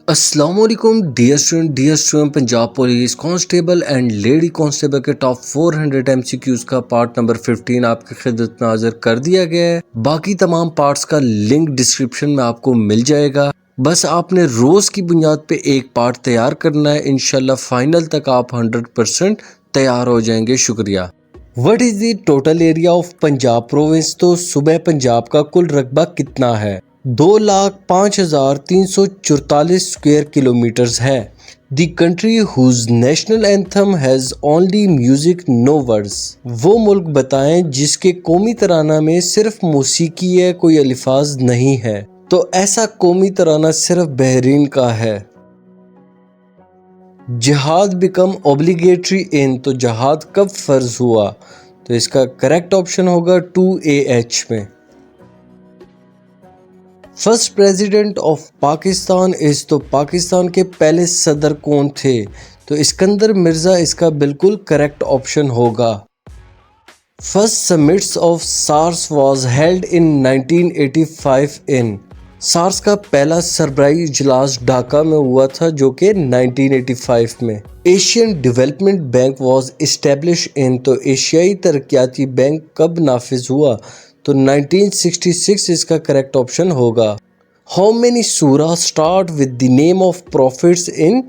السلام علیکم dear student Punjab police constable and lady constable کے ٹاپ 400 MCQs کا پارٹ نمبر 15 آپ کی خدمت میں حاضر کر دیا گیا ہے۔ باقی تمام پارٹس کا لنک ڈسکرپشن میں آپ کو مل جائے گا، بس آپ نے روز کی بنیاد پہ ایک پارٹ تیار کرنا ہے، انشاءاللہ فائنل تک آپ 100% تیار ہو جائیں گے۔ شکریہ۔ What is the total area of Punjab province? تو صوبہ پنجاب کا کل رقبہ کتنا ہے؟ 2,05,344 اسکوائر کلومیٹرز ہے۔ The country whose national anthem has only music no words. وہ ملک بتائیں جس کے قومی ترانہ میں صرف موسیقی ہے، کوئی الفاظ نہیں ہے۔ تو ایسا قومی ترانہ صرف بحرین کا ہے۔ جہاد بیکم اوبلیگیٹری ان، تو جہاد کب فرض ہوا؟ تو اس کا کریکٹ آپشن ہوگا 2AH میں۔ First president of Pakistan is, تو پاکستان کے پہلے صدر کون تھے؟ تو اسکندر مرزا اس کا بالکل کریکٹ آپشن ہوگا۔ First summits of SARS was held in 1985 ان، سارس کا پہلا سربراہی اجلاس ڈھاکہ میں ہوا تھا جو کہ 1985 میں۔ Asian development bank was establish ان، تو ایشیائی ترقیاتی بینک کب نافذ ہوا؟ تو 1966 اس کا کریکٹ آپشن ہوگا۔ How many surah start with the name of prophets in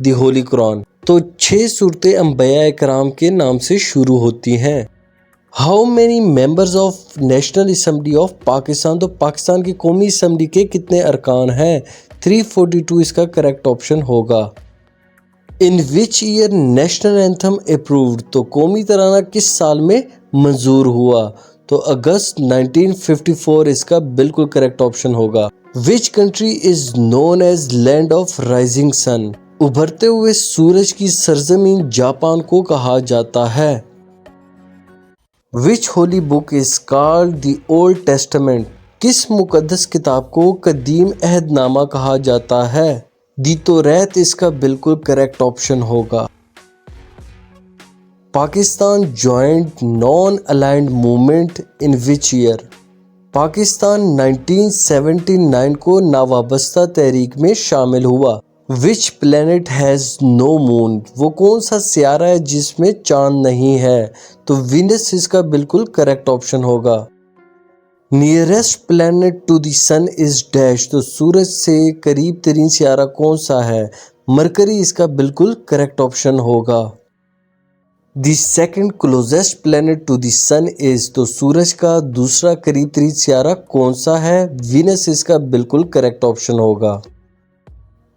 the holy Quran? تو 6 سورتیں انبیاء کرام کے نام سے شروع ہوتی ہیں۔ How many members of national assembly of Pakistan? تو پاکستان کی قومی اسمبلی کے کتنے ارکان ہیں؟ 342 اس کا کریکٹ آپشن ہوگا۔ ان which year national anthem approved? تو قومی ترانہ کس سال میں منظور ہوا؟ تو اگست 1954 اس کا بالکل کریکٹ آپشن ہوگا۔ Which country is known as land of rising sun? ابھرتے ہوئے سورج کی سرزمین جاپان کو کہا جاتا ہے۔ Which holy book is called the old testament? کس مقدس کتاب کو قدیم عہد نامہ کہا جاتا ہے؟ دی توریت اس کا بالکل کریکٹ آپشن ہوگا۔ Pakistan joined non aligned movement in which year? Pakistan 1979 کو ناوابستہ تحریک میں شامل ہوا۔ Which planet has no moon? وہ کون سا سیارہ ہے جس میں چاند نہیں ہے؟ تو وینس اس کا بالکل کریکٹ آپشن ہوگا۔ Nearest planet to the sun is dash? تو سورج سے قریب ترین سیارہ کون سا ہے؟ مرکری اس کا بالکل کریکٹ آپشن ہوگا۔ The second closest planet to the sun is? تو سورج کا دوسرا قریب ترین سیارہ کون سا ہے؟ وینس اس کا بالکل کریکٹ آپشن ہوگا۔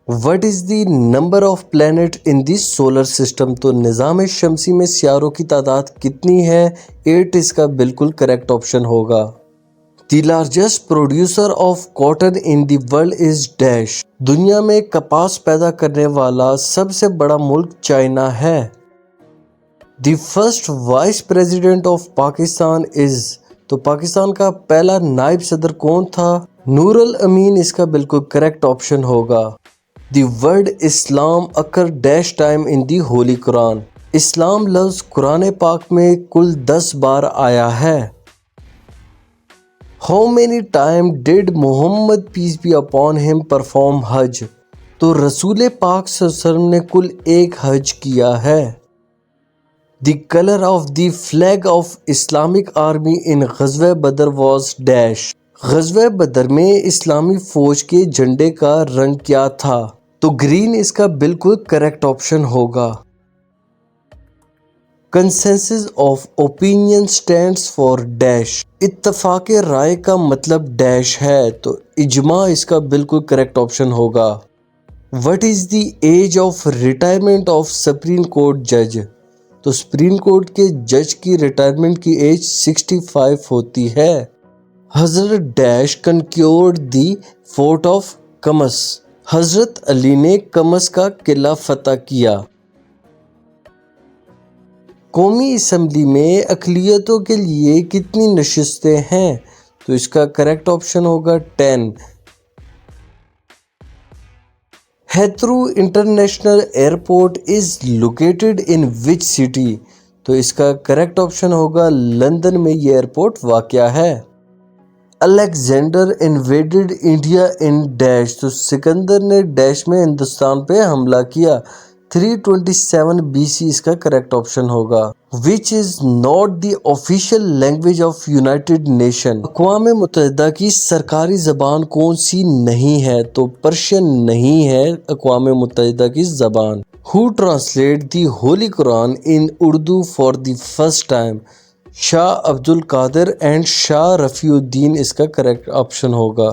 What is the number of planet in the solar system? تو نظام شمسی میں سیاروں کی تعداد کتنی ہے؟ 8 اس کا بالکل کریکٹ آپشن ہوگا۔ The largest producer of cotton in the world is dash? دنیا میں کپاس پیدا کرنے والا سب سے بڑا ملک چائنا ہے۔ The first vice president of Pakistan is? تو پاکستان کا پہلا نائب صدر کون تھا؟ نور الامین اس کا بالکل کریکٹ آپشن ہوگا۔ The word Islam occur dash time in the holy Quran? Islam لفظ قرآن پاک میں کل 10 بار آیا ہے۔ How many time did Muhammad peace be upon him perform Hajj? تو رسول پاک صلی اللہ علیہ وسلم نے کل 1 حج کیا ہے۔ The colour of the flag of Islamic army in Ghazwa Badr was dash? غزوہ بدر میں اسلامی فوج کے جھنڈے کا رنگ کیا تھا؟ تو گرین اس کا بالکل کریکٹ آپشن ہوگا۔ Consensus of opinion stands for dash? اتفاق رائے کا مطلب ڈیش ہے، تو اجماع اس کا بالکل کریکٹ آپشن ہوگا۔ What is the age of retirement of supreme court جج؟ تو سپریم کورٹ کے جج کی ریٹائرمنٹ کی ایج 65 ہوتی ہے۔ حضرت ڈیش کنکیورڈ دی فورٹ آف قمس؟ حضرت علی نے قمس کا قلعہ فتح کیا۔ قومی اسمبلی میں اقلیتوں کے لیے کتنی نشستیں ہیں؟ تو اس کا کریکٹ آپشن ہوگا 10۔ Heathrow international airport is located in which city? تو اس کا کریکٹ آپشن ہوگا لندن میں یہ ایئرپورٹ واقع ہے۔ Alexander انویڈڈ India in dash. تو سکندر نے ڈیش میں ہندوستان پہ حملہ کیا. 327 BC اس کا کریکٹ آپشن ہوگا. Which is not the official language of United Nation. اقوام متحدہ کی سرکاری زبان کون سی نہیں ہے؟ تو پرشین نہیں ہے اقوام متحدہ کی زبان. Who translate the Holy Quran in Urdu for the first time? Shah Abdul Qadir and شاہ رفیع الدین اس کا کریکٹ آپشن ہوگا.